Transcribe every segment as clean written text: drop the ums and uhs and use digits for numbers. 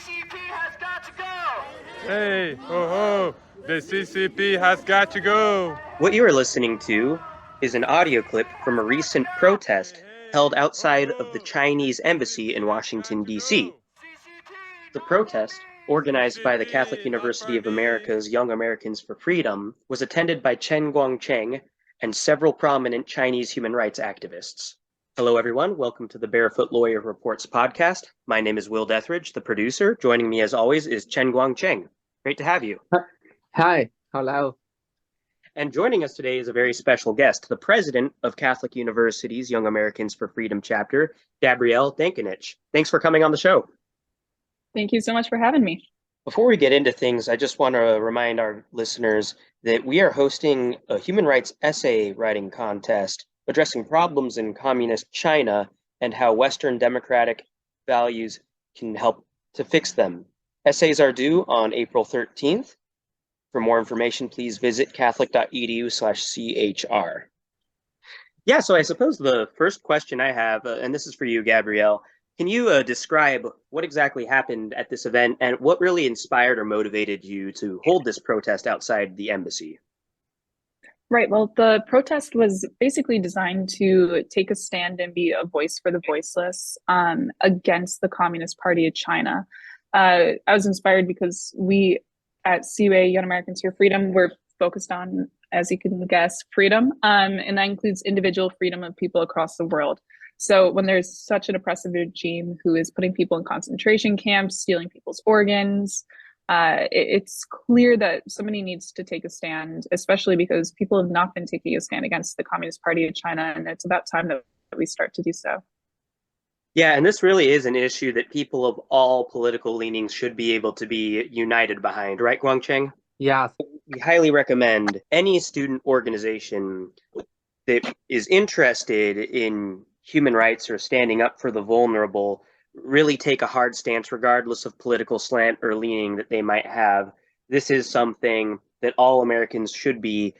CCP has got to go! Hey, ho ho, the CCP has got to go. What you are listening to is an audio clip from a recent protest held outside of the Chinese embassy in Washington, D.C. The protest, organized by the Catholic University of America's Young Americans for Freedom, was attended by Chen Guangcheng and several prominent Chinese human rights activists. Hello, everyone. Welcome to the Barefoot Lawyer Reports podcast. My name is Will Dethridge, the producer. Joining me, as always, is Chen Guangcheng. Great to have you. Hi, hello. And joining us today is a very special guest, the president of Catholic University's Young Americans for Freedom chapter, Gabrielle Dankanich. Thanks for coming on the show. Thank you so much for having me. Before we get into things, I just want to remind our listeners that we are hosting a human rights essay writing contest addressing problems in communist China and how Western democratic values can help to fix them. Essays are due on April 13th. For more information, please visit catholic.edu/chr. Yeah, so I suppose the first question I have, and this is for you, Gabrielle, can you describe what exactly happened at this event and what really inspired or motivated you to hold this protest outside the embassy? Right. Well, the protest was basically designed to take a stand and be a voice for the voiceless against the Communist Party of China. I was inspired because we at CUA, Young Americans for Freedom, we're focused on, as you can guess, freedom. And that includes individual freedom of people across the world. So when there's such an oppressive regime who is putting people in concentration camps, stealing people's organs, it's clear that somebody needs to take a stand, especially because people have not been taking a stand against the Communist Party of China, and it's about time that we start to do so. Yeah, and this really is an issue that people of all political leanings should be able to be united behind, right, Guangcheng? Yes. We highly recommend any student organization that is interested in human rights or standing up for the vulnerable really take a hard stance regardless of political slant or leaning that they might have. This is something that all Americans should be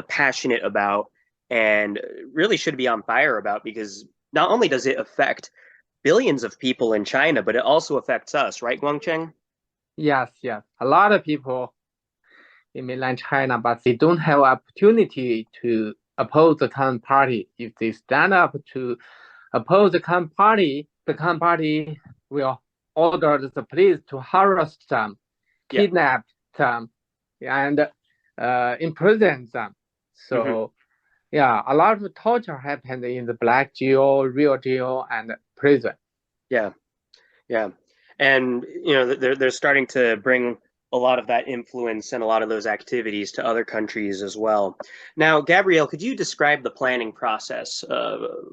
passionate about and really should be on fire about, because not only does it affect billions of people in China, but it also affects us, right, Guangcheng? Yes. A lot of people in mainland China, but they don't have opportunity to oppose the current party. If they stand up to oppose the current party will order the police to harass them, kidnap them, and imprison them. So, a lot of torture happened in the black jail, real jail, and prison. Yeah. And, they're starting to bring a lot of that influence and a lot of those activities to other countries as well. Now, Gabrielle, could you describe the planning process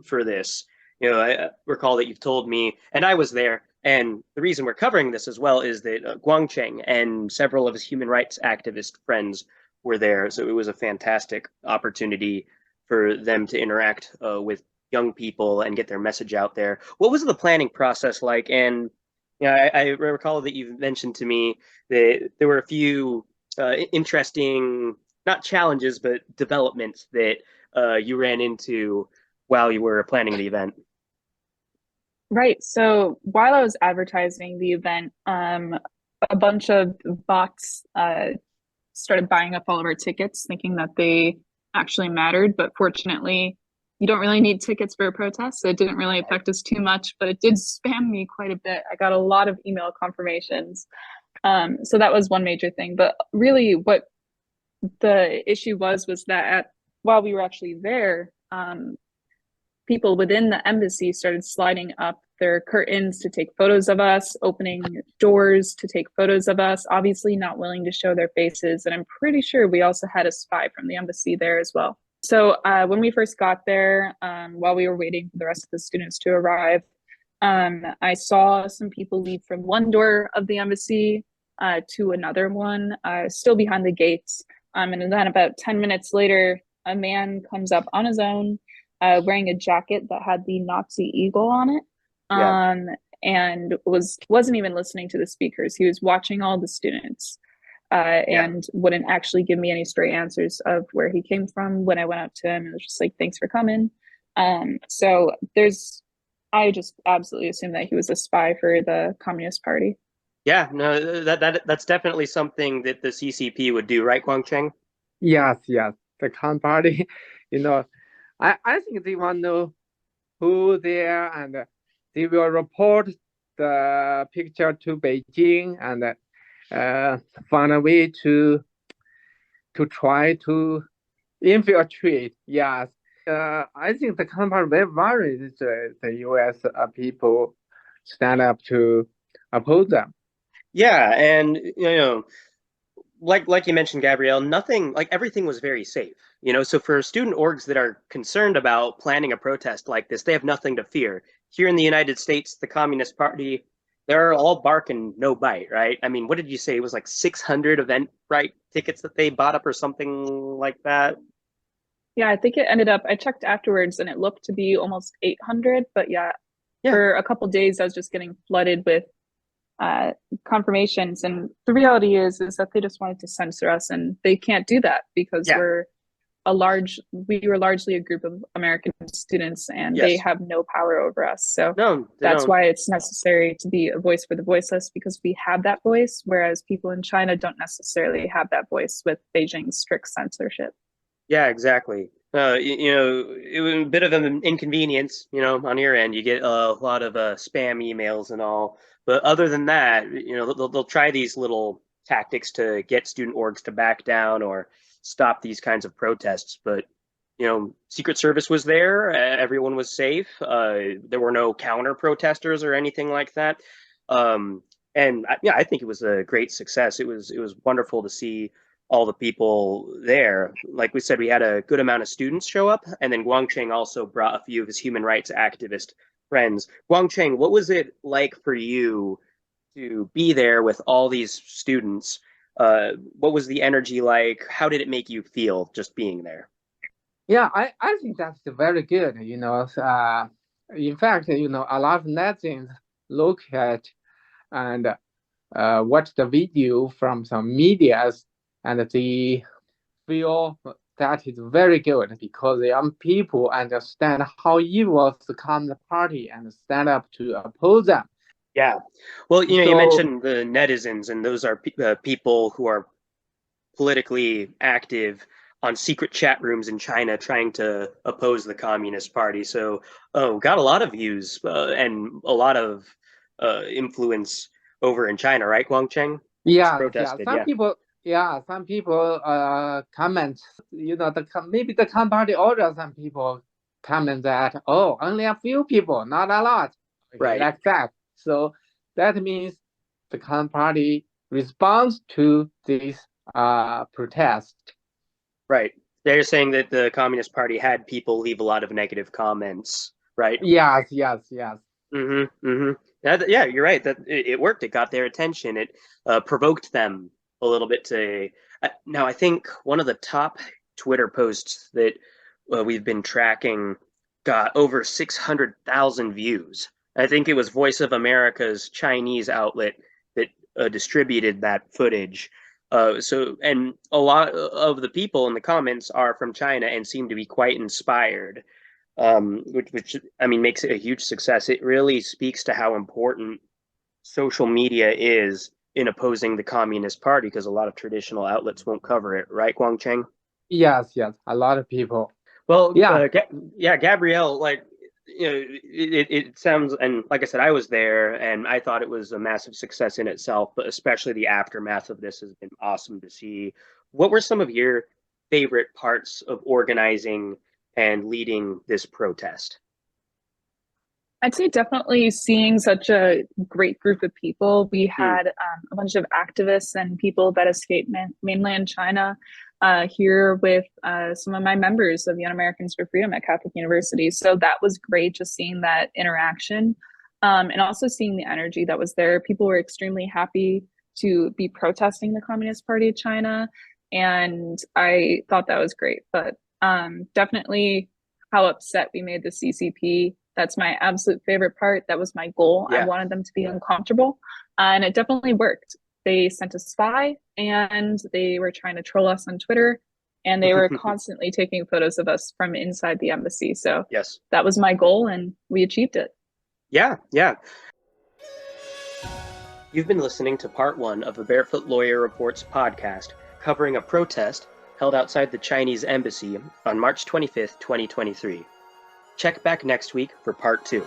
for this? I recall that you've told me, and I was there, and the reason we're covering this as well is that Guangcheng and several of his human rights activist friends were there. So it was a fantastic opportunity for them to interact with young people and get their message out there. What was the planning process like? And I recall that you mentioned to me that there were a few interesting, not challenges, but developments that you ran into while you were planning the event. Right. So while I was advertising the event, a bunch of bots started buying up all of our tickets, thinking that they actually mattered. But fortunately, you don't really need tickets for a protest, so it didn't really affect us too much, but it did spam me quite a bit. I got a lot of email confirmations. So that was one major thing. But really what the issue was that while we were actually there, people within the embassy started sliding up their curtains to take photos of us, opening doors to take photos of us, obviously not willing to show their faces. And I'm pretty sure we also had a spy from the embassy there as well. So when we first got there, while we were waiting for the rest of the students to arrive, I saw some people leave from one door of the embassy to another one, still behind the gates. And then about 10 minutes later, a man comes up on his own, wearing a jacket that had the Nazi eagle on it, and wasn't even listening to the speakers. He was watching all the students. And wouldn't actually give me any straight answers of where he came from. When I went up to him, it was just like, thanks for coming. So I just absolutely assumed that he was a spy for the Communist Party. Yeah, no, that's definitely something that the CCP would do, right, Guangcheng? Yes, yes. The Khan Party, you know, I think they want to know who they are, and they will report the picture to Beijing and find a way to try to infiltrate. Yes. I think the Khan Party very worried the U.S. People stand up to oppose them. Yeah, and like you mentioned, Gabrielle, nothing like everything was very safe. So for student orgs that are concerned about planning a protest like this, they have nothing to fear. Here in the United States, the Communist Party, they're all bark and no bite, right? I mean, what did you say? It was like 600 Eventbrite tickets that they bought up or something like that. Yeah, I think it ended up, I checked afterwards and it looked to be almost 800, but yeah, Yeah, for a couple days I was just getting flooded with uh, confirmations. And the reality is that they just wanted to censor us, and they can't do that because yeah, we were largely a group of American students, and they yes. have no power over us. So No, they that's don't. why it's necessary to be a voice for the voiceless, because we have that voice, whereas people in China don't necessarily have that voice with Beijing's strict censorship. Yeah, exactly. It was a bit of an inconvenience, on your end. You get a lot of spam emails and all. But other than that, they'll try these little tactics to get student orgs to back down or stop these kinds of protests. But, Secret Service was there. Everyone was safe. There were no counter protesters or anything like that. And yeah, I think it was a great success. It was wonderful to see all the people there. Like we said, we had a good amount of students show up, and then Guangcheng also brought a few of his human rights activist friends. Guangcheng, what was it like for you to be there with all these students? What was the energy like? How did it make you feel just being there? Yeah, I think that's very good. In fact, a lot of netizens look at and watch the video from some medias, and they feel that is very good because the young people understand how evil the Communist Party and stand up to oppose them. Yeah. Well, you So mentioned the netizens, and those are people who are politically active on secret chat rooms in China trying to oppose the Communist Party. So, oh, got a lot of views and a lot of influence over in China, right, Guangcheng? Just yeah, protested, yeah. some people comment, maybe the Communist Party order some people comment that, oh, only a few people, not a lot, okay, Right, like that. So that means the Communist Party responds to this protest. right. They're saying that the Communist Party had people leave a lot of negative comments, right? Yes, yes, yes. Mm-hmm. Mm-hmm. Yeah, you're right. That it worked. It got their attention. It provoked them a little bit to. Now, I think one of the top Twitter posts that we've been tracking got over 600,000 views. I think it was Voice of America's Chinese outlet that distributed that footage. And a lot of the people in the comments are from China and seem to be quite inspired, which I mean makes it a huge success. It really speaks to how important social media is in opposing the Communist Party because a lot of traditional outlets won't cover it, right, Guangcheng? Yes, yes, a lot of people. Well, Yeah, yeah, Gabrielle, like it sounds, and like I said, I was there, and I thought it was a massive success in itself, but especially the aftermath of this has been awesome to see. What were some of your favorite parts of organizing and leading this protest? I'd say definitely seeing such a great group of people. We Hmm. had a bunch of activists and people that escaped mainland China here with some of my members of Young Americans for Freedom at Catholic University. So that was great, just seeing that interaction, and also seeing the energy that was there. People were extremely happy to be protesting the Communist Party of China, and I thought that was great. But definitely how upset we made the CCP. That's my absolute favorite part. That was my goal. I Yeah. wanted them to be uncomfortable, and it definitely worked. They sent a spy, and they were trying to troll us on Twitter, and they were constantly taking photos of us from inside the embassy. So Yes. that was my goal, and we achieved it. Yeah, yeah. You've been listening to part 1 of the Barefoot Lawyer Reports podcast, covering a protest held outside the Chinese embassy on March 25th, 2023. Check back next week for part 2.